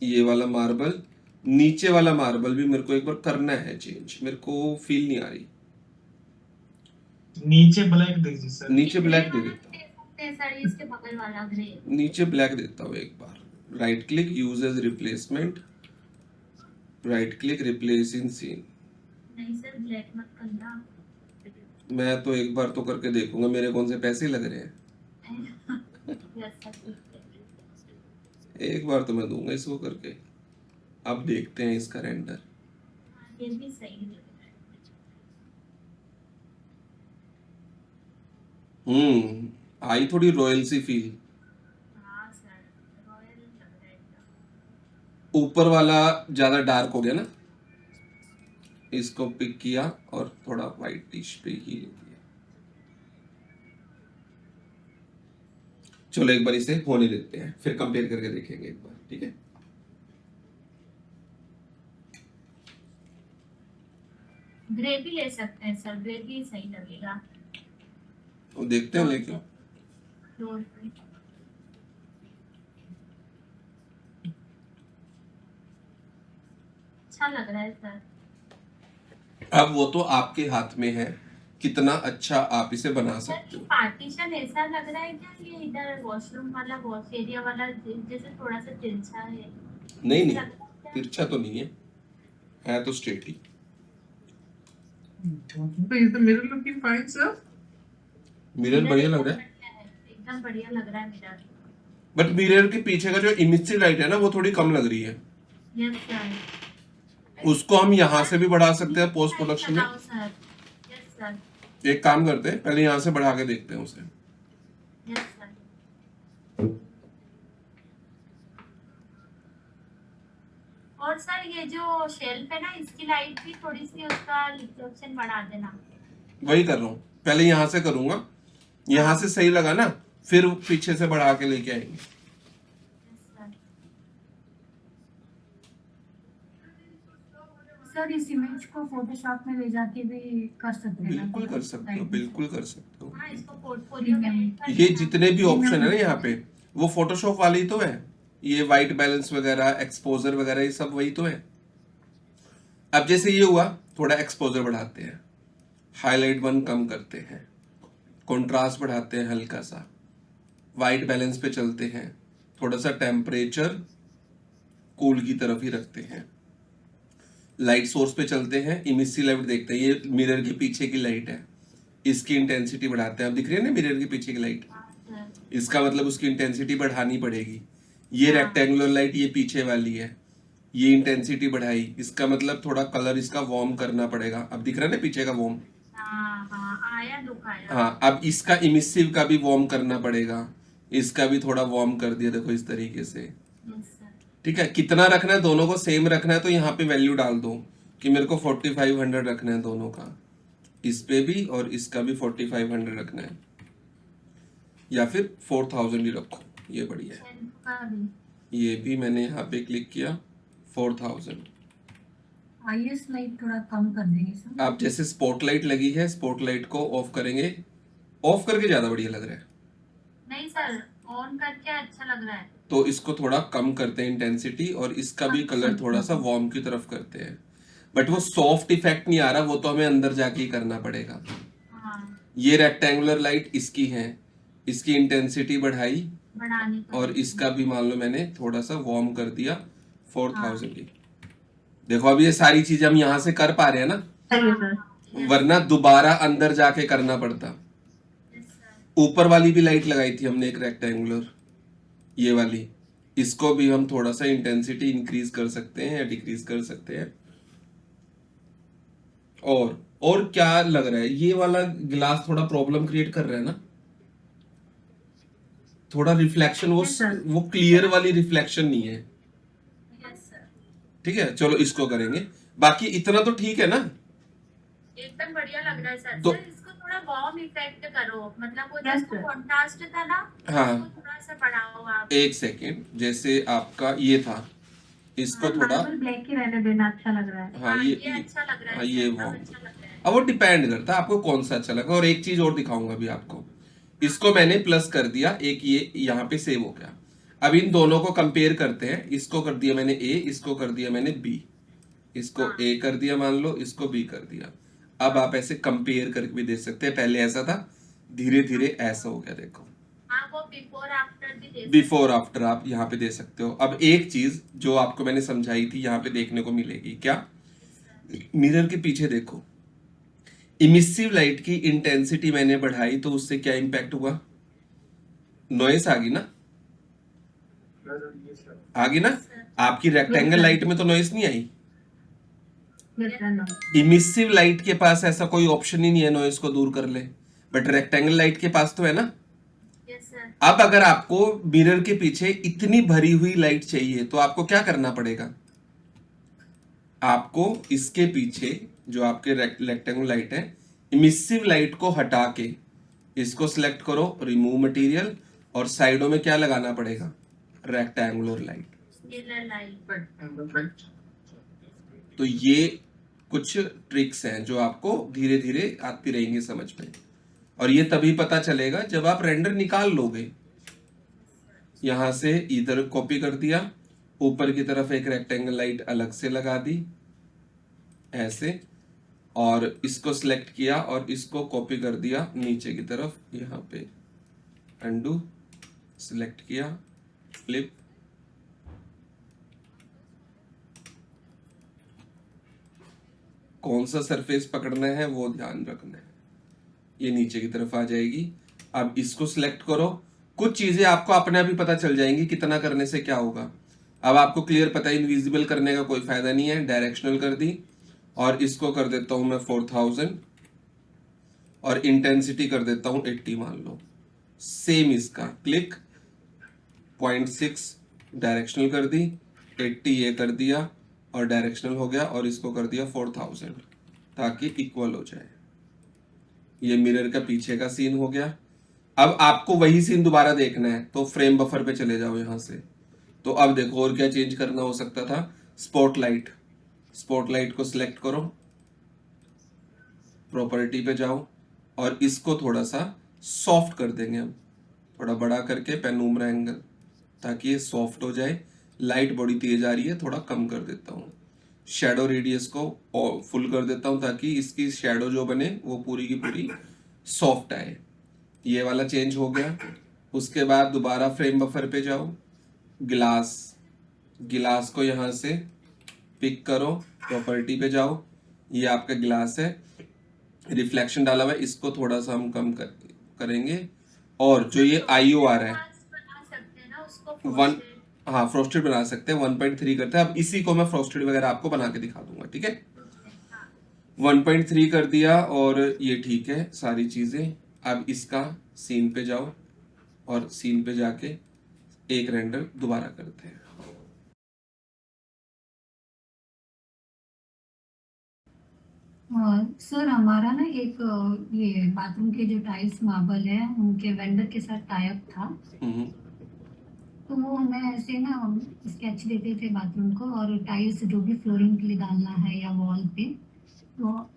ये वाला मार्बल, नीचे वाला मार्बल भी मेरे को एक बार करना है चेंज, मेरे को फील नहीं आ रही। नीचे ब्लैक दे दीजिए सर। नीचे ब्लैक दे देता हूँ, दे सकते हैं सर, इसके बगल वाला ग्रे। नीचे ब्लैक देता हूँ एक बार। Right click, use as replacement, right click, replace in scene. नहीं सर, ब्लैक मत करना। मैं तो एक बार तो करके देखूंगा, मेरे कौन से पैसे लग रहे हैं। यस सर, ठीक है। एक बार तो मैं दूंगा इसको करके। अब देखते हैं इसका रेंडर। ये भी सही लग रहा है। आई थोड़ी रॉयल सी फील। हाँ सर, रॉयल लग रहा है एकदम। ऊपर वाला ज्यादा डार्क हो गया ना, इसको पिक किया और थोड़ा व्हाइट टिश पे ही ले दिया। चलो एक बार इसे होने देते हैं, फिर कंपेयर करके देखेंगे एक बार, ठीक है। ग्रे भी ले सकते हैं सर, ग्रे भी सही लगेगा। वो देखते हैं लेकिन फ्लोर पे अच्छा लग रहा है सर। अब वो तो आपके हाथ में है कितना अच्छा आप इसे बना सर सकते ये हो। पार्टीशन ऐसा लग रहा है क्या, ये इधर वॉशरूम वाला वॉश एरिया वाला जैसे थोड़ा सा तिरछा है? नहीं लग नहीं, रहा है क्या? तिरछा तो नहीं है तो straight he. So is the mirror looking fine, sir? Mirror बढ़िया लग रहा है, एकदम बढ़िया लग रहा है मिरर। बट मिरर के पीछे का जो इमिसिव लाइट है ना वो थोड़ी कम लग रही है। Yes sir. उसको हम यहाँ से भी बढ़ा सकते हैं पोस्ट प्रोडक्शन में। लगाओ सर। Yes sir. एक काम करते हैं, पहले यहाँ से बढ़ा के देखते हैं उसे। Yes sir. और सर ये जो शेल्फ है ना, इसकी लाइट भी थोड़ी सी उसका रिफ्लेक्शन बढ़ा देना। वही कर रहा हूँ, पहले यहाँ से करूंगा, यहाँ से सही लगा ना फिर पीछे से बढ़ा के लेके आएंगे। Yes sir. सर इस इमेज को फोटोशॉप में ले जाके भी कर सकते हैं ना? बिल्कुल कर सकते हो, बिल्कुल कर सकते हो। हाँ, इसको पोर्टफोलियो में कर ये देना। जितने भी ऑप्शन है ना यहाँ पे, वो फोटोशॉप वाली ही तो है। ये वाइट बैलेंस वगैरह, एक्सपोजर वगैरह, ये सब वही तो है। अब जैसे ये हुआ, थोड़ा एक्सपोजर बढ़ाते हैं, हाईलाइट 1 कम करते हैं, कंट्रास्ट बढ़ाते हैं हल्का सा, वाइट बैलेंस पे चलते हैं, थोड़ा सा टेम्परेचर कूल की तरफ ही रखते हैं, लाइट सोर्स पे चलते हैं, इमिसिव लाइट देखते हैं। ये मिरर के पीछे की लाइट है, इसकी इंटेंसिटी बढ़ाते हैं। अब दिख रही है ना मिरर के पीछे की लाइट, इसका मतलब उसकी इंटेंसिटी बढ़ानी पड़ेगी। ये रेक्टेंगुलर लाइट ये पीछे वाली है, ये इंटेंसिटी बढ़ाई, इसका मतलब थोड़ा कलर इसका वार्म करना पड़ेगा। अब दिख रहा है ना पीछे का वार्म। हाँ, आया लुक आया। हाँ, अब इसका इमिसिव का भी वार्म करना पड़ेगा, इसका भी थोड़ा वार्म कर दिया, देखो इस तरीके से। Yes sir. ठीक है, कितना रखना है, दोनों को सेम रखना है तो यहाँ पे वैल्यू डाल दो कि मेरे को 4500 रखना है दोनों का, इस पे भी और इसका भी 4500 रखना है, या फिर 4000 ही रखो, ये बढ़िया है। शेल्फ का भी। ये भी मैंने यहाँ पे क्लिक किया, 4000। आईएस लाइट थोड़ा कम कर देंगे सर। आप जैसे स्पॉटलाइट लगी है, स्पॉटलाइट को ऑफ करेंगे, ऑफ करके ज्यादा बढ़िया लग रहा है, नहीं सर, ऑन करके अच्छा लग रहा है। तो इसको थोड़ा कम करते हैं इंटेंसिटी, और इसका भी कलर थोड़ा सा वार्म की तरफ करते हैं। बट वो सॉफ्ट इफेक्ट नहीं आ रहा, वो तो हमें अंदर जाके ही करना पड़ेगा। हाँ, ये रेक्टेंगुलर लाइट इसकी है, इसकी इंटेंसिटी बढ़ाई, बढ़ानी पड़ेगी। और इसका भी मान लो मैंने थोड़ा सा वार्म कर दिया, 4000 ही। देखो अब ये सारी चीजें हम यहाँ से कर पा रहे हैं ना, सही है सर। वरना दोबारा अंदर जाके करना पड़ता। Yes sir. ऊपर वाली भी लाइट लगाई थी हमने एक रेक्टेंगुलर, ये वाली, इसको भी हम थोड़ा सा इंटेंसिटी इंक्रीज कर सकते हैं या डिक्रीज कर सकते हैं। और क्या लग रहा है, ये वाला गिलास थोड़ा प्रॉब्लम क्रिएट कर रहा है ना, थोड़ा रिफ्लेक्शन, Yes, sir. वो क्लियर वाली रिफ्लेक्शन नहीं है। Yes sir. ठीक है, चलो इसको करेंगे। बाकी इतना तो ठीक है ना? एकदम बढ़िया लग रहा है सर। तो सर इसको थोड़ा वार्म इफेक्ट करो, मतलब वो Yes, जिसको sir. कॉन्ट्रास्ट था ना, हाँ। उसको थोड़ा सा बढ़ाओ आप। एक सेकेंड, जैसे आपका ये था, इसको थोड़ा, मार्बल ब्लैक ही रहने देना, अच्छा लग रहा है। हाँ हाँ, ये ये अच्छा लग रहा हाँ है ये सर, वो, अब अच्छा लग रहा है। अब वो डिपेंड करता है आपको कौन सा अच्छा लगा। और एक चीज और दिखाऊंगा अभी आपको, इसको मैंने प्लस कर दिया, एक ये यहाँ पे सेव हो गया। अब इन दोनों को कंपेयर करते हैं, इसको कर दिया मैंने ए, इसको कर दिया मैंने बी, इसको हाँ। ए कर दिया मान लो, इसको बी कर दिया। अब आप ऐसे कंपेयर करके भी देख सकते हैं, पहले ऐसा था, धीरे धीरे ऐसा हो गया, देखो हाँ, वो बिफोर आफ्टर भी दे बिफोर आफ्टर आप यहाँ पे दे सकते हो। अब एक चीज जो आपको मैंने समझाई थी यहाँ पे देखने को मिलेगी, क्या? मिरर के पीछे देखो, इमिसिव लाइट की इंटेंसिटी मैंने बढ़ाई तो उससे क्या इंपैक्ट हुआ? नॉइस आ गई ना? आ गई ना? आपकी रेक्टेंगल लाइट में तो नॉइस नहीं आई। Yes, sir, no. Emissive light के पास ऐसा कोई ऑप्शन ही नहीं है नॉइस को दूर कर ले, बट रेक्टेंगल लाइट के पास तो है ना। Yes sir. अब अगर आपको मिरर के पीछे इतनी भरी हुई लाइट चाहिए तो आपको क्या करना पड़ेगा? आपको इसके पीछे जो आपके रेक्टेंगुलर लाइट है, इमिसिव लाइट को हटा के इसको सिलेक्ट करो, रिमूव मटेरियल, और साइडों में क्या लगाना पड़ेगा? Rectangular light. Scalar light. तो ये कुछ ट्रिक्स हैं जो आपको धीरे धीरे आती रहेंगी समझ में, और ये तभी पता चलेगा जब आप रेंडर निकाल लोगे। यहां से इधर कॉपी कर दिया, ऊपर की तरफ एक रेक्टेंगल लाइट अलग से लगा दी ऐसे, और इसको सिलेक्ट किया और इसको कॉपी कर दिया नीचे की तरफ, यहाँ पे अनडू, सिलेक्ट किया, फ्लिप, कौन सा सरफेस पकड़ना है वो ध्यान रखना है, ये नीचे की तरफ आ जाएगी। अब इसको सिलेक्ट करो, कुछ चीजें आपको अपने आप ही पता चल जाएंगी कितना करने से क्या होगा। अब आपको क्लियर पता है इनविजिबल करने का कोई फायदा नहीं है, डायरेक्शनल कर दी, और इसको कर देता हूं मैं 4000, और इंटेंसिटी कर देता हूं 80 मान लो। सेम इसका क्लिक, 0.6 डायरेक्शनल कर दी, 80 ये कर दिया और डायरेक्शनल हो गया, और इसको कर दिया 4000 ताकि इक्वल हो जाए। ये मिरर का पीछे का सीन हो गया। अब आपको वही सीन दोबारा देखना है तो फ्रेम बफर पे चले जाओ यहां से। तो अब देखो और क्या चेंज करना हो सकता था, स्पॉटलाइट, स्पॉटलाइट को सिलेक्ट करो, प्रॉपर्टी पे जाओ, और इसको थोड़ा सा सॉफ्ट कर देंगे हम, थोड़ा बड़ा करके पेनूमरा एंगल, ताकि ये सॉफ्ट हो जाए। लाइट बड़ी तेज आ रही है, थोड़ा कम कर देता हूँ। शेडो रेडियस को फुल कर देता हूँ ताकि इसकी शेडो जो बने वो पूरी की पूरी सॉफ्ट आए। ये वाला चेंज हो गया। उसके बाद दोबारा फ्रेम बफर पे जाओ, गिलास, गिलास को यहाँ से पिक करो, प्रॉपर्टी पे जाओ, ये आपका गिलास है, रिफ्लेक्शन डाला हुआ है, इसको थोड़ा सा हम कम करेंगे। और जो ये IO आ रहा है, बना सकते हैं ना उसको, वन, हाँ फ्रोस्टेड बना सकते हैं, 1.3 करते हैं। अब इसी को मैं फ्रोस्टेड वगैरह आपको बना के दिखा दूंगा, ठीक है। 1.3 कर दिया और ये ठीक है सारी चीजें। अब इसका सीन पे जाओ और सीन पे जाके एक रेंडर दोबारा करते हैं। सर हमारा ना एक ये बाथरूम के जो टाइल्स मार्बल है उनके वेंडर के साथ टाई अप था, हम्म, तो वो हमें ऐसे ना स्केच देते थे बाथरूम को, और टाइल्स जो भी फ्लोरिंग के लिए डालना है या वॉल पे, तो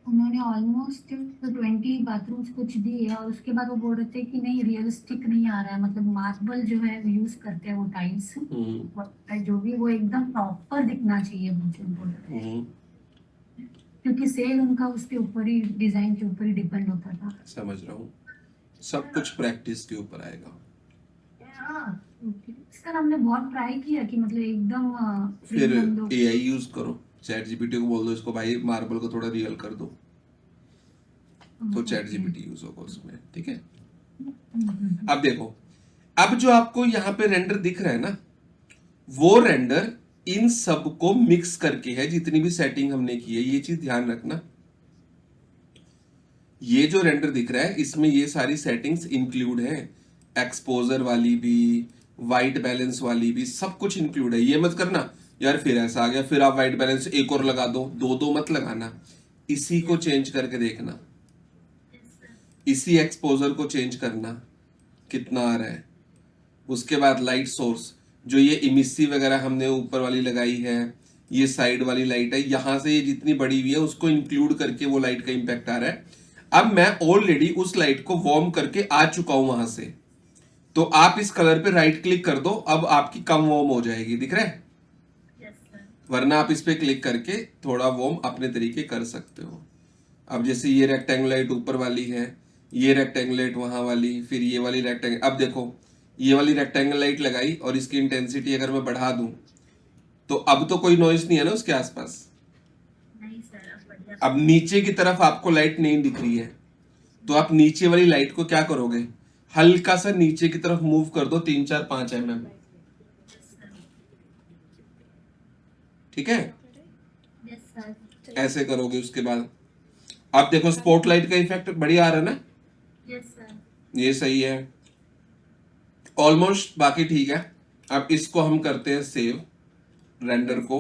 उन्होंने ऑलमोस्ट 20 बाथरूम्स कुछ दिए, और उसके बाद वो बोल रहे थे कि नहीं रियलिस्टिक नहीं आ रहा है, मतलब मार्बल जो है यूज करते हैं वो टाइल्स, जो भी वो एकदम प्रॉपर दिखना चाहिए मुझे बोल रहे थे। क्योंकि सेल उनका उसके ऊपर ही, डिजाइन के ऊपर ही डिपेंड होता था। समझ रहा हूँ, सब कुछ प्रैक्टिस के ऊपर आएगा। सर हमने बहुत ट्राई किया कि मतलब एकदम फिर एकदम AI यूज करो, चैट जीपीटी को बोल दो इसको भाई मार्बल को थोड़ा रियल कर दो, तो चैट जीपीटी यूज होगा उसमें, ठीक है। अब देखो, अब जो आपको यहाँ पे रेंडर दिख रहा है ना, वो रेंडर इन सब को मिक्स करके है, जितनी भी सेटिंग हमने की है, ये चीज ध्यान रखना। ये जो रेंडर दिख रहा है इसमें ये सारी सेटिंग्स इंक्लूड है, एक्सपोजर वाली भी, वाइट बैलेंस वाली भी, सब कुछ इंक्लूड है। ये मत करना यार फिर ऐसा आ गया, फिर आप वाइट बैलेंस एक और लगा दो, दो दो मत लगाना, इसी को चेंज करके देखना, यस सर। इसी एक्सपोजर को चेंज करना कितना आ रहा है। उसके बाद लाइट सोर्स, जो ये इमिसी वगैरह हमने ऊपर वाली लगाई है, ये साइड वाली लाइट है, यहां से ये जितनी बड़ी हुई है उसको इंक्लूड करके वो लाइट का इम्पैक्ट आ रहा है। अब मैं ऑलरेडी उस लाइट को वार्म करके आ चुका हूं वहां से, तो आप इस कलर पे राइट क्लिक कर दो, अब आपकी कम वार्म हो जाएगी, दिख रहा है? Yes sir. वरना आप इस पे क्लिक करके थोड़ा वार्म अपने तरीके कर सकते हो। अब जैसे ये रेक्टेंगल लाइट ऊपर वाली है, ये रेक्टेंगल लाइट वहां वाली, फिर ये वाली रेक्टेंगल, अब देखो ये वाली रेक्टेंगल लाइट लगाई और इसकी इंटेंसिटी अगर मैं बढ़ा दूं तो अब तो कोई नॉइस नहीं है ना उसके आसपास। नहीं सर, अब बढ़िया। अब नीचे की तरफ आपको लाइट नहीं दिख रही है, तो आप नीचे वाली लाइट को क्या करोगे, हल्का सा नीचे की तरफ मूव कर दो 3-4-5 mm, यस सर। ठीक है? Yes sir. ऐसे करोगे। उसके बाद अब देखो स्पॉटलाइट का इफेक्ट बढ़िया आ रहा है ना, यस सर। ये सही है ऑलमोस्ट, बाकी ठीक है। अब इसको हम करते हैं सेव, रेंडर को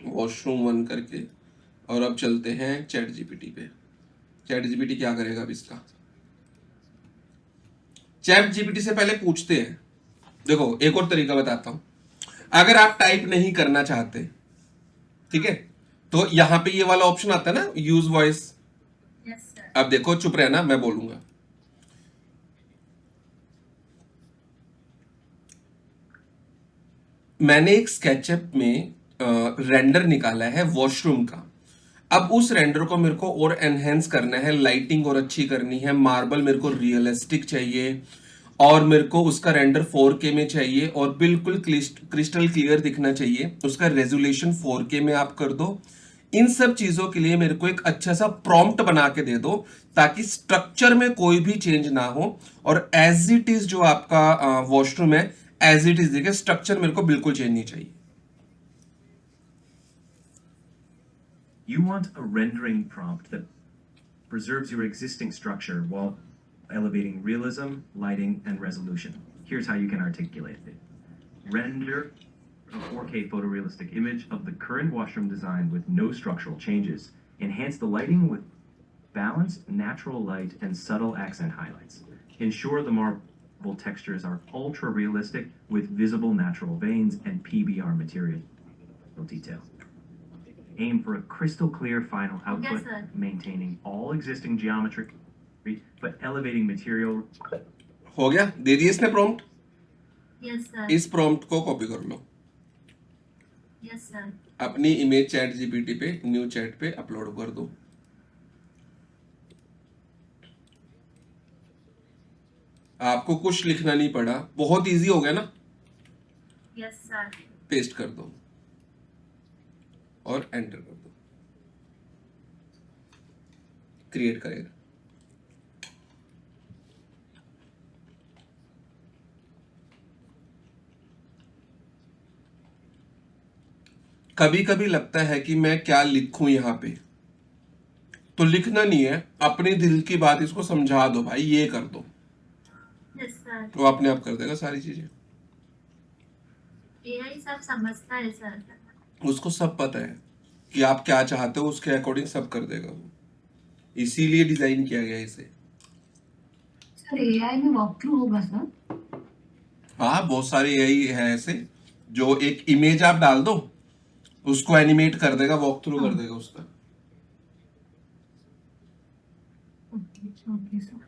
वॉशरूम 1 करके, और अब चलते हैं चैट जीपीटी पे। चैट जीपीटी क्या करेगा अब इसका, चैट जीपीटी से पहले पूछते हैं। देखो एक और तरीका बताता हूं, अगर आप टाइप नहीं करना चाहते, ठीक है, तो यहां पे ये वाला ऑप्शन आता है ना, यूज वॉइस। Yes sir. अब देखो चुप रहना, मैं बोलूंगा। मैंने एक स्केचअप में रेंडर निकाला है वॉशरूम का। अब उस रेंडर को मेरे को और एनहेंस करना है, लाइटिंग और अच्छी करनी है, मार्बल मेरे को रियलिस्टिक चाहिए, और मेरे को उसका रेंडर 4K में चाहिए और बिल्कुल क्रिस्टल क्लियर दिखना चाहिए। उसका रेजोल्यूशन 4K में आप कर दो। इन सब चीजों के लिए मेरे को एक अच्छा सा प्रॉम्प्ट बना के दे दो, ताकि स्ट्रक्चर में कोई भी चेंज ना हो और एज इट इज जो आपका वॉशरूम है एज इट इज दिखे, स्ट्रक्चर मेरे को बिल्कुल चेंज नहीं चाहिए। You want a rendering prompt that preserves your existing structure while elevating realism, lighting, and resolution. Here's how you can articulate it. Render a 4K photorealistic image of the current washroom design with no structural changes. Enhance the lighting with balanced, natural light and subtle accent highlights. Ensure the marble textures are ultra realistic with visible natural veins and PBR material detail. Aim for a crystal clear final output, sir. maintaining all existing geometry, but elevating material. हो गया, दे दिए इसने प्रॉम्प्ट। Yes sir. इस प्रॉम्प्ट को कॉपी कर लो, यस सर। अपनी इमेज चैट जीपीटी पे न्यू चैट पे अपलोड कर दो। आपको कुछ लिखना नहीं पड़ा, बहुत इजी हो गया ना। Yes sir. पेस्ट कर दो और एंटर कर दो, क्रिएट करेगा। कभी कभी लगता है कि मैं क्या लिखूं यहां पे, तो लिखना नहीं है, अपने दिल की बात इसको समझा दो, भाई ये कर दो, यस सर। तो अपने आप कर देगा सारी चीजें। एआई सब समझता है सर। उसको सब पता है कि आप क्या चाहते हो, उसके अकॉर्डिंग सब कर देगा वो, इसीलिए डिजाइन किया गया इसे। सर एआई में वॉक थ्रू होगा सर? हाँ, बहुत सारे यही है ऐसे, जो एक इमेज आप डाल दो उसको एनिमेट कर देगा, वॉक थ्रू कर देगा उसका। Okay sir.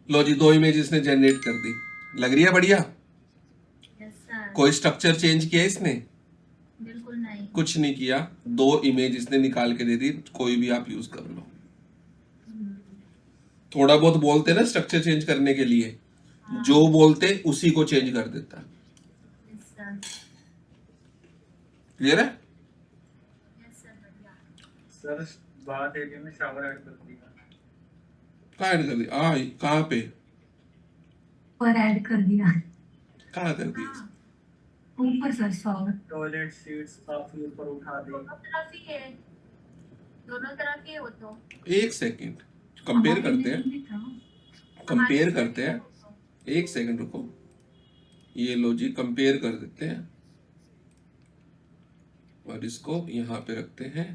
लो जी, 2 इमेज इसने जनरेट कर दी, लग रही है बढ़िया। Yes sir. कोई स्ट्रक्चर चेंज किया इसने? बिल्कुल नहीं। कुछ नहीं किया, 2 इमेज इसने निकाल के दे दी, कोई भी आप यूज कर लो। थोड़ा बहुत बोलते ना स्ट्रक्चर चेंज करने के लिए, जो बोलते उसी को चेंज कर देता। Yes sir. क्लियर है? यस सर, बढ़िया। सर बात है कि मैं शावर ऐड कर दिया। कहाँ ऐड कर दिया? कहाँ पे? पर ऐड कर दिया, कहाँ कर दिया? हाँ, ऊपर सर शॉवर। टॉयलेट सीट्स काफी ऊपर उठा दी। दोनों तरफ ही है, दोनों तरफ ही हो तो। एक सेकंड, कंपेयर करते हैं, कंपेयर करते हैं। एक सेकंड रुको, ये लो जी कंपेयर कर देते हैं और इसको यहां पे रखते हैं।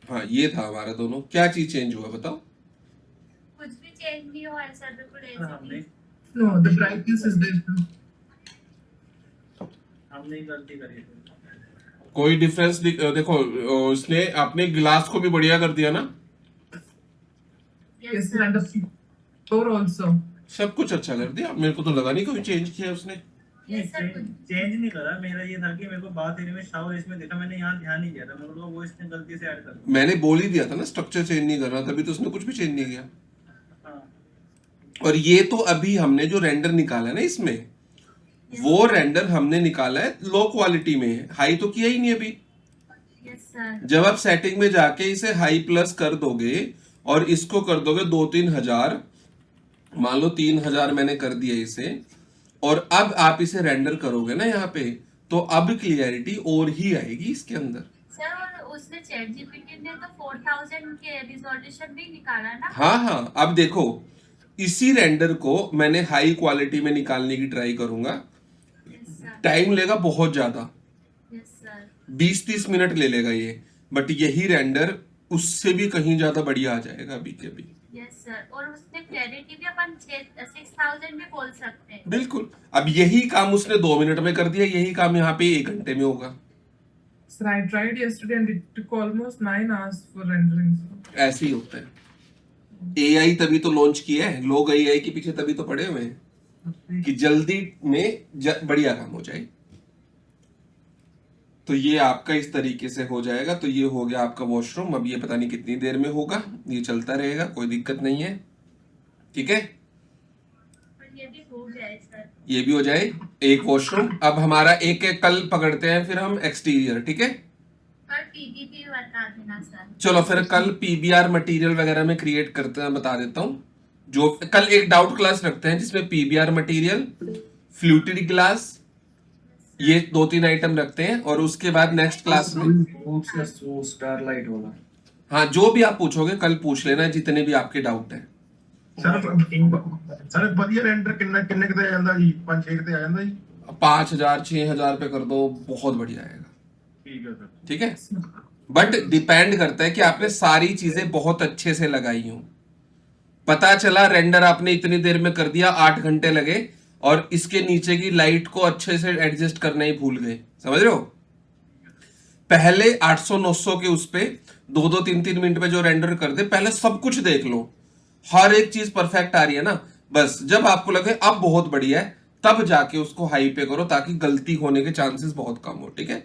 हाँ ये था हमारा दोनों। क्या चीज चेंज हुआ बताओ? कुछ भी चेंज नहीं हुआ सर, बिल्कुल ऐसे ही। No, the brightness is there. हमने गलती करी है। कोई डिफरेंस देखो, उसने अपने गिलास को भी बढ़िया कर दिया ना, Yes, Yes, sir. and the floor also. सब कुछ अच्छा कर दिया। मेरे को तो लगा नहीं कोई चेंज किया उसने। Yes, sir. चेंज नहीं करा, मेरा ये था कि मेरे को बात एरिया में शावर इसमें देखा, मैंने यहाँ ध्यान नहीं दिया था, मेरे को वो इसने गलती से ऐड कर दिया। मैंने बोल ही दिया था ना स्ट्रक्चर चेंज नहीं करना, तभी तो उसने कुछ भी चेंज नहीं किया। हाँ। और ये तो अभी हमने जो रेंडर निकाला है ना इसमें, वो रेंडर हमने निकाला है लो क्वालिटी में, हाई तो किया ही नहीं अभी। Yes, sir. जब आप सेटिंग में जाके इसे हाई प्लस कर दोगे और इसको कर दोगे 2-3 हजार, मान लो 3,000 मैंने कर दिया इसे, और अब आप इसे रेंडर करोगे ना यहाँ पे, तो अब क्लियरिटी और ही आएगी इसके अंदर। सर और उसने ChatGPT ने तो 4000 के रिजोल्यूशन भी निकाला ना। हाँ हाँ, अब देखो इसी रेंडर को मैंने हाई क्वालिटी में निकालने की ट्राई करूंगा, Yes, sir. टाइम लेगा बहुत ज्यादा, Yes, sir. 20-30 मिनट ले लेगा ये, बट यही रेंडर उससे भी कहीं ज्यादा बढ़िया आ जाएगा अभी के अभी। Yes, sir. और उसने क्लैरिटी भी अपन 6000 भी बोल सकते हैं। बिल्कुल, अब यही काम उसने 2 मिनट में कर दिया, यही काम यहाँ पे 1 घंटे में होगा। Sir, I tried yesterday and it took almost 9 hours for rendering. ऐसे ही होता है। एआई तभी तो लॉन्च किया है, लोग एआई के पीछे तभी तो पड़े हुए हैं कि जल्दी में बढ़िया काम हो जाए। तो ये आपका इस तरीके से हो जाएगा। तो ये हो गया आपका वॉशरूम। अब ये पता नहीं कितनी देर में होगा, ये चलता रहेगा, कोई दिक्कत नहीं है, ठीक है। और ये भी हो गया है सर। ये भी हो जाए एक वॉशरूम। अब हमारा एक एक कल पकड़ते हैं फिर हम एक्सटीरियर, ठीक है। कल पीडीपी बता देना सर। चलो फिर कल पीबीआर मटेरियल वगैरह में क्रिएट करते हैं, बता देता हूँ। जो कल एक डाउट क्लास रखते हैं जिसमें पीबीआर मटेरियल, फ्लूटेड ग्लास, ये 2-3 आइटम रखते हैं, और उसके बाद नेक्स्ट क्लास में स्टारलाइट वाला। हाँ जो भी आप पूछोगे कल पूछ लेना, जितने भी आपके डाउट हैं। सर ਵਧੀਆ ਰੈਂਡਰ ਕਿੰਨੇ ਕਿਤੇ ਆ ਜਾਂਦਾ ਜੀ? 5-6 ਕਿਤੇ ਆ ਜਾਂਦਾ ਜੀ? 5,000-6,000 पे कर दो, बहुत बढ़िया आएगा, ਠੀਕ ਹੈ ਸਰ। ठीक है। बट डिपेंड करता है कि आपने सारी चीजें बहुत अच्छे से लगाई हूं। पता चला रेंडर आपने इतनी देर में कर दिया, 8 घंटे लगे, और इसके नीचे की लाइट को अच्छे से एडजस्ट करना ही भूल गए, समझ रहे हो। पहले 800-900 के उस पे 2-3 मिनट में जो रेंडर कर दे, पहले सब कुछ देख लो, हर एक चीज परफेक्ट आ रही है ना। बस जब आपको लगे अब बहुत बढ़िया है, तब जाके उसको हाई पे करो, ताकि गलती होने के चांसेस बहुत कम हो, ठीक है।